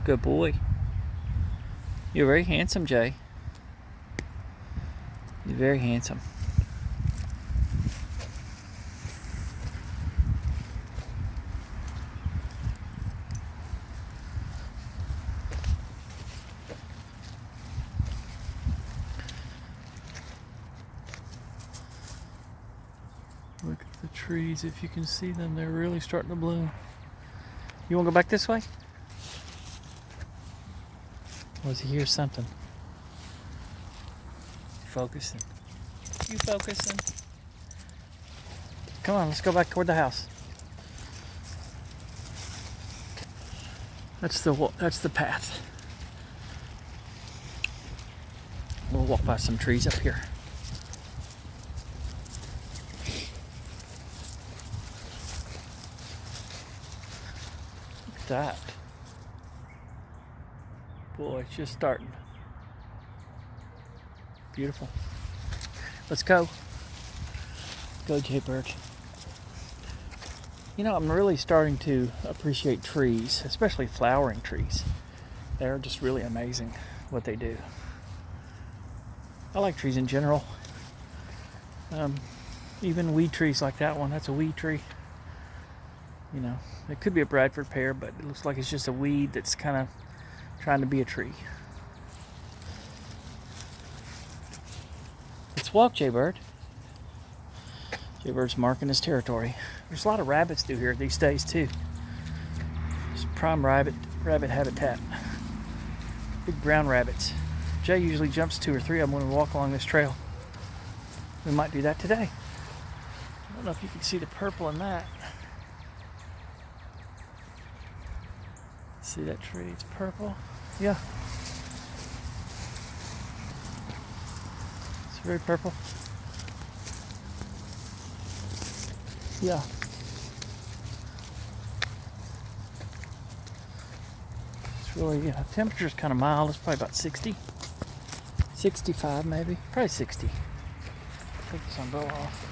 Good boy. You're very handsome, Jay. You're very handsome. Look at the trees. If you can see them, they're really starting to bloom. You want to go back this way? Or does he hear something? Focusing. You focusing? Come on, let's go back toward the house. That's the path. We'll walk by some trees up here. Look at that. Boy, it's just starting. Beautiful. Let's go. Go, Jaybird. You know, I'm really starting to appreciate trees, especially flowering trees. They're just really amazing what they do. I like trees in general. Even weed trees like that one. That's a weed tree. You know, it could be a Bradford pear, but it looks like it's just a weed that's kind of trying to be a tree. Let's walk, Jaybird. Jaybird's marking his territory. There's a lot of rabbits through here these days too. It's prime rabbit habitat. Big brown rabbits. Jay usually jumps 2 or 3 of them when we walk along this trail. We might do that today. I don't know if you can see the purple in that. See that tree? It's purple. Yeah. It's very purple. Yeah. It's really, yeah, temperature's kind of mild. It's probably about 60. 65 maybe. Probably 60. Take this umbrella off.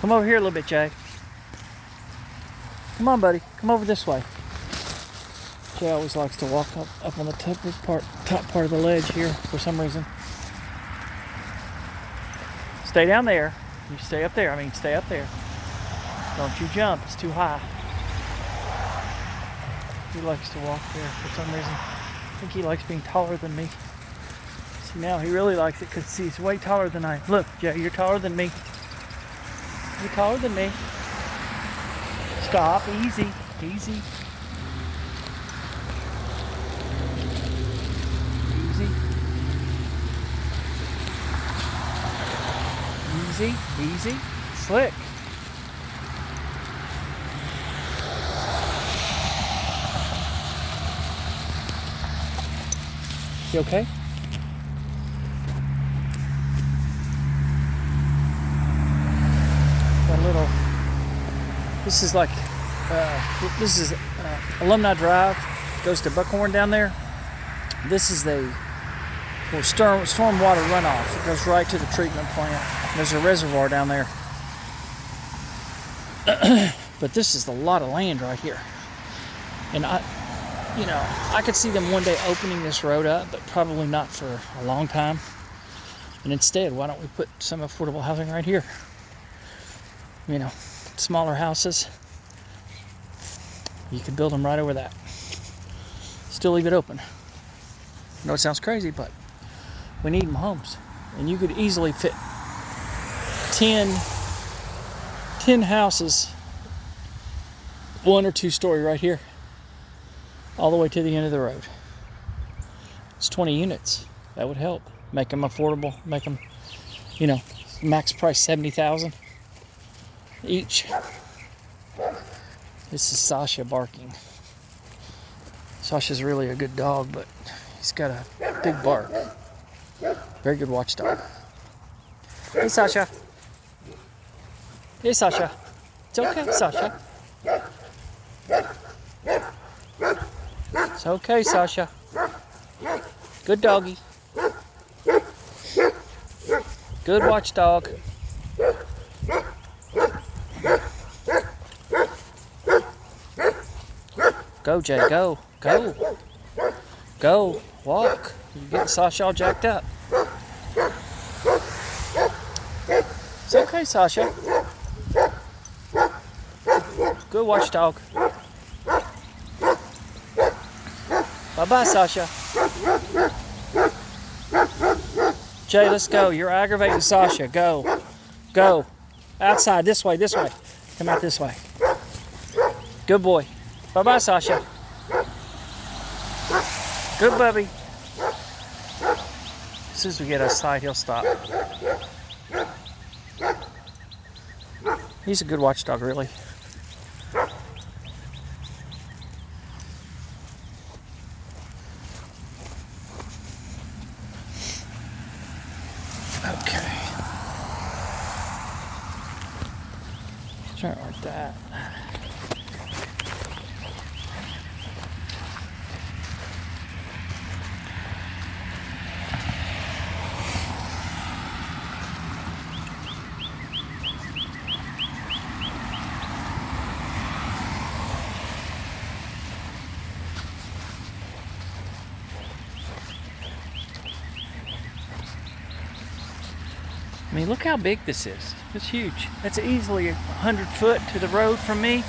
Come over here a little bit, Jay. Come on, buddy. Come over this way. Jay always likes to walk up on the top part of the ledge here for some reason. Stay down there. You stay up there. Stay up there. Don't you jump. It's too high. He likes to walk there for some reason. I think he likes being taller than me. See, now he really likes it because he's way taller than I am. Look, Jay, you're taller than me. You're taller than me. Stop. Easy. Easy. Easy. Easy. Easy. Slick. You okay? This is like, Alumni Drive, goes to Buckhorn down there. This is the stormwater runoff. It goes right to the treatment plant. There's a reservoir down there. But this is a lot of land right here. And I could see them one day opening this road up, but probably not for a long time. And instead, why don't we put some affordable housing right here? You know, smaller houses. You could build them right over that. Still leave it open. I know it sounds crazy, but we need them homes. And you could easily fit 10 houses, 1 or 2 story right here, all the way to the end of the road. It's 20 units. That would help. Make them affordable. Make them, max price $70,000 each. This is Sasha barking. Sasha's really a good dog, but he's got a big bark. Very good watchdog. Hey, Sasha. Hey, Sasha. It's okay, Sasha. It's okay, Sasha. Good doggy. Good watchdog. Go, Jay, go. Go. Go. Walk. You're getting Sasha all jacked up. It's okay, Sasha. Good watchdog. Bye-bye, Sasha. Jay, let's go. You're aggravating Sasha. Go. Go. Outside. This way. This way. Come out this way. Good boy. Bye-bye, Sasha. Good Bubby. As soon as we get outside, he'll stop. He's a good watchdog, really. Okay. Start with that. I mean, look how big this is. It's huge. That's easily 100 foot to the road from me.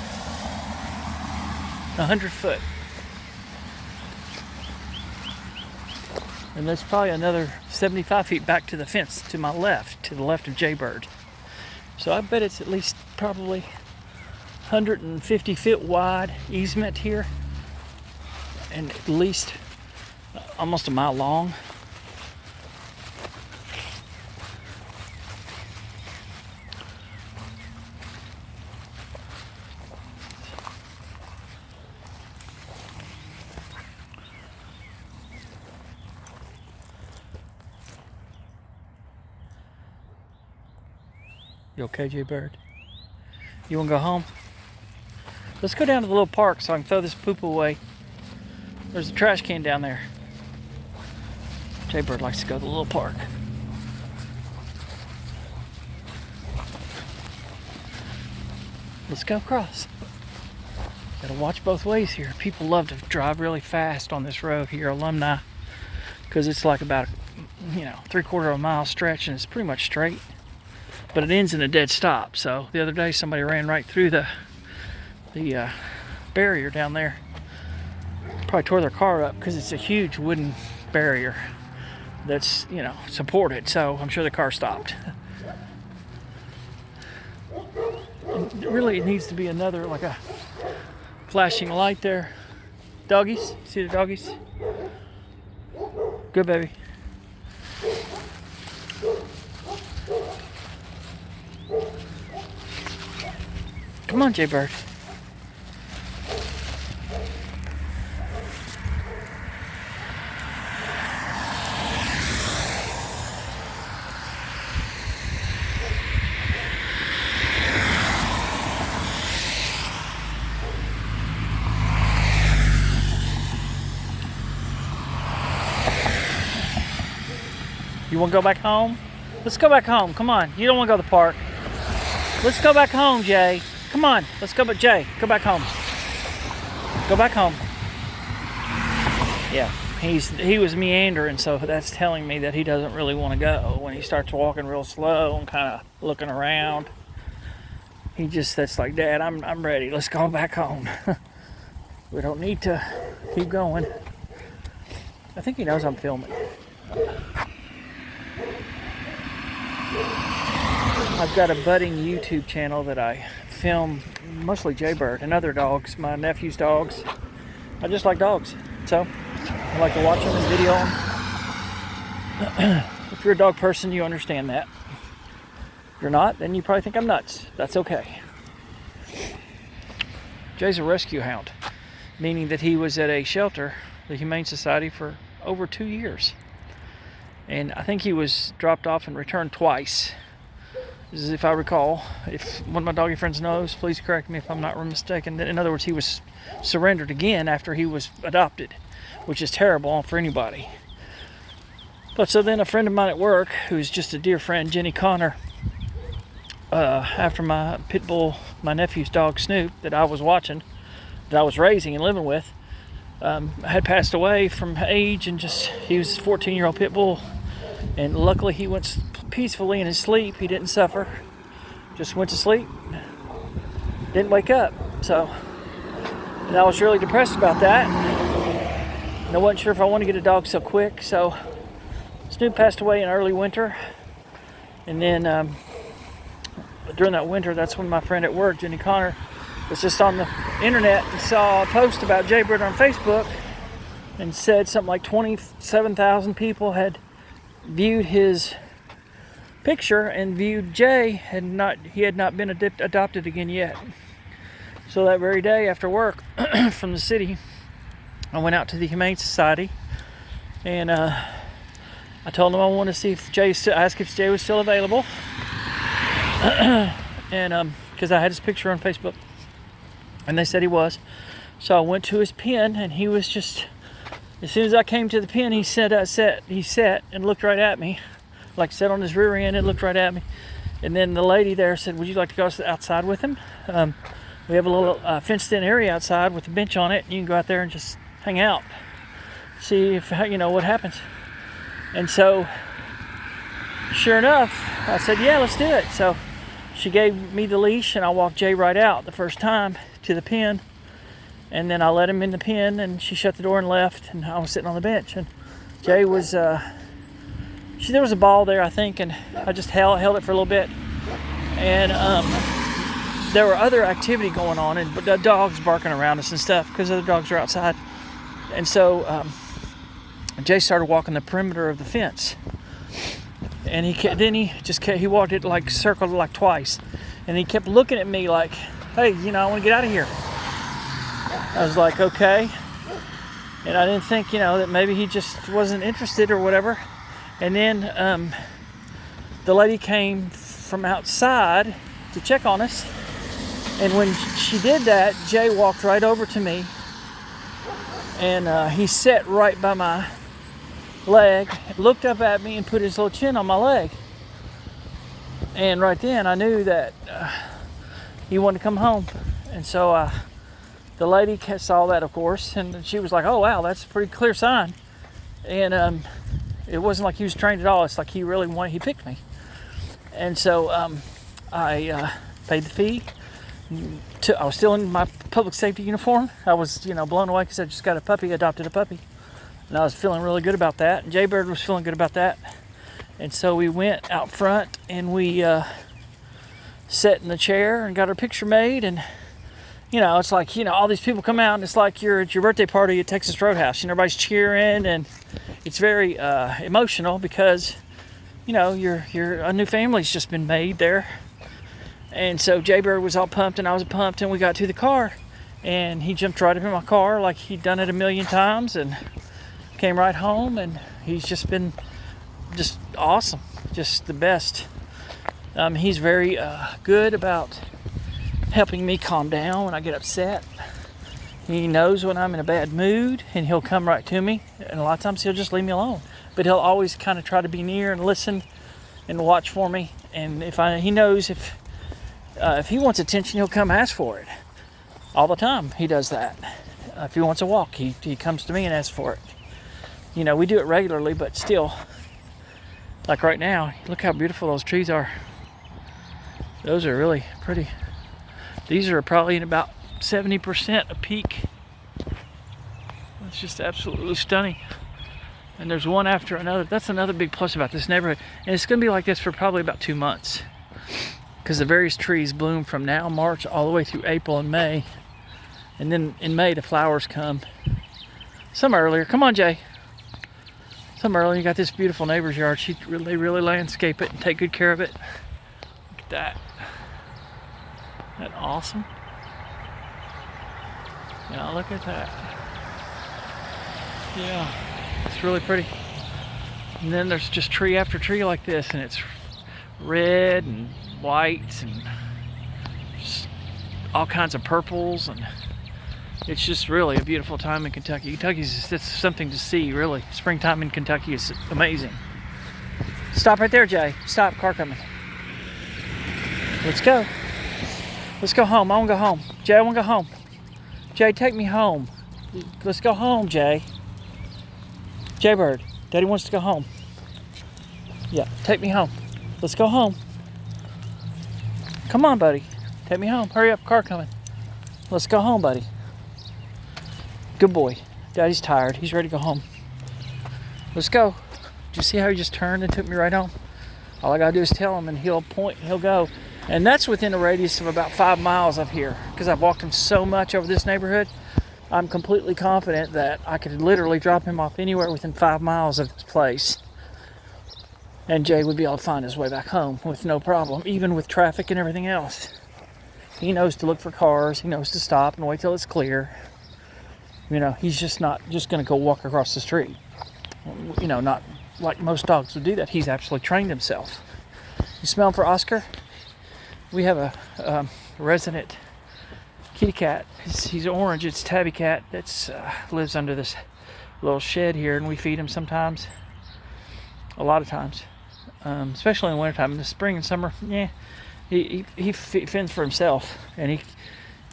100 foot. And there's probably another 75 feet back to the fence to my left, to the left of Jaybird. So I bet it's at least probably 150 feet wide easement here. And at least almost a mile long. You okay, Jaybird? You want to go home? Let's go down to the little park so I can throw this poop away. There's a trash can down there. Jaybird likes to go to the little park. Let's go across. Gotta watch both ways here. People love to drive really fast on this road here, Alumni, because it's like about, 3/4 of a mile stretch and it's pretty much straight. But it ends in a dead stop. So the other day somebody ran right through the barrier down there. Probably tore their car up because it's a huge wooden barrier that's, supported. So I'm sure the car stopped. And really it needs to be another, like a flashing light there. Doggies, see the doggies? Good baby. Come on, Jaybird. You want to go back home? Let's go back home. Come on. You don't want to go to the park. Let's go back home, Jay. Come on. Let's go, but Jay, go back home. Go back home. Yeah, he was meandering, so that's telling me that he doesn't really want to go. When he starts walking real slow and kind of looking around, that's like, Dad, I'm ready. Let's go back home. We don't need to keep going. I think he knows I'm filming. I've got a budding YouTube channel that I film mostly Jaybird and other dogs, my nephew's dogs. I just like dogs, so I like to watch them and video them. If you're a dog person, you understand that. If you're not, then you probably think I'm nuts. That's okay. Jay's a rescue hound, meaning that he was at a shelter, the Humane Society, for over 2 years. And I think he was dropped off and returned twice, as if I recall. If one of my doggy friends knows, please correct me if I'm not mistaken. In other words, he was surrendered again after he was adopted, which is terrible for anybody. But so then a friend of mine at work, who's just a dear friend, Jenny Connor, after my pit bull, my nephew's dog Snoop, that I was watching, that I was raising and living with, had passed away from age, and just, he was a 14-year-old pit bull, and luckily he went peacefully in his sleep. He didn't suffer, just went to sleep, didn't wake up. So, and I was really depressed about that, and I wasn't sure if I wanted to get a dog so quick. So Snoop passed away in early winter, and then during that winter, that's when my friend at work, Jenny Connor, was just on the internet and saw a post about Jaybird on Facebook, and said something like 27,000 people had viewed his picture and viewed Jay, he had not been adopted again yet. So that very day after work from the city, I went out to the Humane Society, and I told them I wanted to see if ask if Jay was still available, and because I had his picture on Facebook, and they said he was. So I went to his pen, and he was just, as soon as I came to the pen, he sat and looked right at me, like sat on his rear end and looked right at me. And then the lady there said, "Would you like to go outside with him? We have a little fenced-in area outside with a bench on it. You can go out there and just hang out, see if what happens." And so, sure enough, I said, "Yeah, let's do it." So she gave me the leash, and I walked Jay right out the first time to the pen, and then I let him in the pen, and she shut the door and left, and I was sitting on the bench, and Jay was there was a ball there, I think, and I just held it for a little bit, and there were other activity going on, and the dogs barking around us and stuff because other dogs are outside. And so Jay started walking the perimeter of the fence, and he walked it like, circled it like twice, and he kept looking at me like, "Hey, I want to get out of here." I was like, "Okay," and I didn't think that maybe he just wasn't interested or whatever. And then the lady came from outside to check on us, and when she did that, Jay walked right over to me, and he sat right by my leg, looked up at me, and put his little chin on my leg. And right then I knew that he wanted to come home. And so the lady saw that, of course, and she was like, "Oh wow, that's a pretty clear sign." And it wasn't like he was trained at all. It's like he really he picked me. And so I paid the fee. I was still in my public safety uniform. I was blown away because I just got adopted a puppy. And I was feeling really good about that. And Jaybird was feeling good about that. And so we went out front, and we sat in the chair and got our picture made. And it's like, all these people come out, and it's like you're at your birthday party at Texas Roadhouse, and everybody's cheering, and it's very emotional because a new family's just been made there. And so Jaybird was all pumped, and I was pumped, and we got to the car, and he jumped right up in my car like he'd done it a million times, and came right home, and he's just been just awesome, just the best. He's very good about helping me calm down when I get upset. He knows when I'm in a bad mood, and he'll come right to me, and a lot of times he'll just leave me alone, but he'll always kind of try to be near and listen and watch for me. And he knows if he wants attention, he'll come ask for it all the time. He does that. If he wants a walk, he comes to me and asks for it. We do it regularly, but still, like right now, look how beautiful those trees are. Those are really pretty. These are probably in about 70% a peak. It's just absolutely stunning. And there's one after another. That's another big plus about this neighborhood. And it's going to be like this for probably about 2 months, because the various trees bloom from now, March, all the way through April and May. And then in May, the flowers come. Some earlier. Come on, Jay. Some earlier. You got this beautiful neighbor's yard. They really landscape it and take good care of it. Look at that. Isn't that awesome? Yeah, look at that. Yeah, it's really pretty. And then there's just tree after tree like this, and it's red and white and all kinds of purples, and It's just really a beautiful time in Kentucky. It's something to see, really. Springtime in Kentucky is amazing. Stop right there, Jay. Stop, car coming. Let's go. Let's go home. I want to go home. Jay, I want to go home. Jay, take me home. Let's go home, Jay. Jaybird, Daddy wants to go home. Yeah, take me home. Let's go home. Come on, buddy. Take me home. Hurry up, car coming. Let's go home, buddy. Good boy. Daddy's tired. He's ready to go home. Let's go. Did you see how he just turned and took me right home? All I gotta do is tell him and he'll point and he'll go. And that's within a radius of about 5 miles of here. Because I've walked him so much over this neighborhood, I'm completely confident that I could literally drop him off anywhere within 5 miles of this place. And Jay would be able to find his way back home with no problem, even with traffic and everything else. He knows to look for cars. He knows to stop and wait till it's clear. You know, he's just not just going to go walk across the street. You know, not like most dogs would do that. He's actually trained himself. You smell him for Oscar? We have a resident kitty cat. He's orange. It's Tabby Cat. That's lives under this little shed here, and we feed him sometimes. A lot of times, especially in the wintertime. In the spring and summer, yeah, he fends for himself, and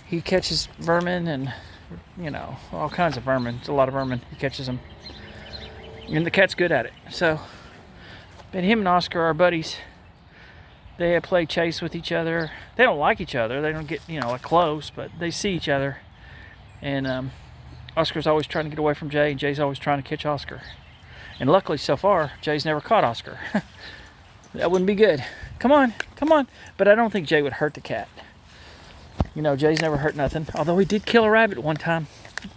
he catches vermin and, you know, all kinds of vermin. It's a lot of vermin. He catches them, and the cat's good at it. So, and him and Oscar are buddies. They play chase with each other. They don't like each other. They don't get, you know, like close, but they see each other. And Oscar's always trying to get away from Jay, and Jay's always trying to catch Oscar. And luckily, so far, Jay's never caught Oscar. That wouldn't be good. Come on, come on. But I don't think Jay would hurt the cat. You know, Jay's never hurt nothing. Although he did kill a rabbit one time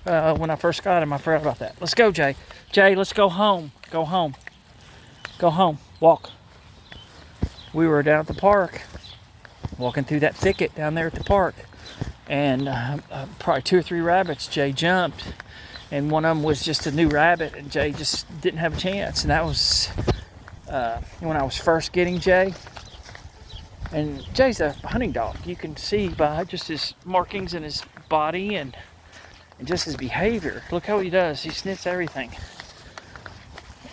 when I first got him. I forgot about that. Let's go, Jay. Jay, let's go home. Go home. Go home. Walk. We were down at the park, walking through that thicket down there at the park. And probably 2 or 3 rabbits, Jay jumped. And one of them was just a new rabbit, and Jay just didn't have a chance. And that was when I was first getting Jay. And Jay's a hunting dog. You can see by just his markings in his body and just his behavior. Look how he does. He sniffs everything.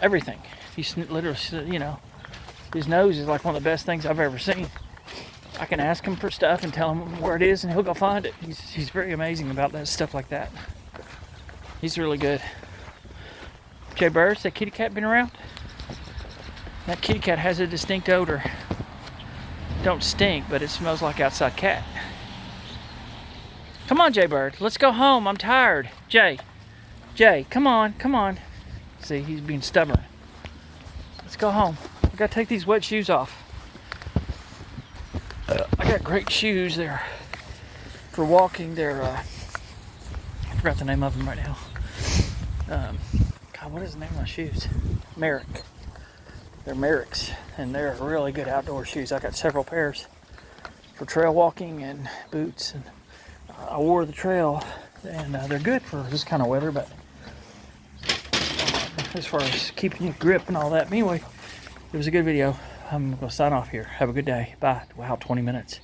Everything. He literally, you know, his nose is like one of the best things I've ever seen. I can ask him for stuff and tell him where it is, and he'll go find it. He's very amazing about that stuff like that. He's really good. Jay Burris, that kitty cat been around? That kitty cat has a distinct odor. Don't stink, but it smells like outside cat. Come on, Jay Bird. Let's go home. I'm tired. Jay, come on, come on. See, he's being stubborn. Let's go home. I gotta take these wet shoes off. I got great shoes. They're for walking. They're I forgot the name of them right now. God, what is the name of my shoes? Merrick. They're Merricks, and they're really good outdoor shoes. I got several pairs for trail walking and boots, and I wore the trail, and they're good for this kind of weather. But as far as keeping your grip and all that, anyway, it was a good video. I'm gonna sign off here. Have a good day. Bye. Wow, 20 minutes.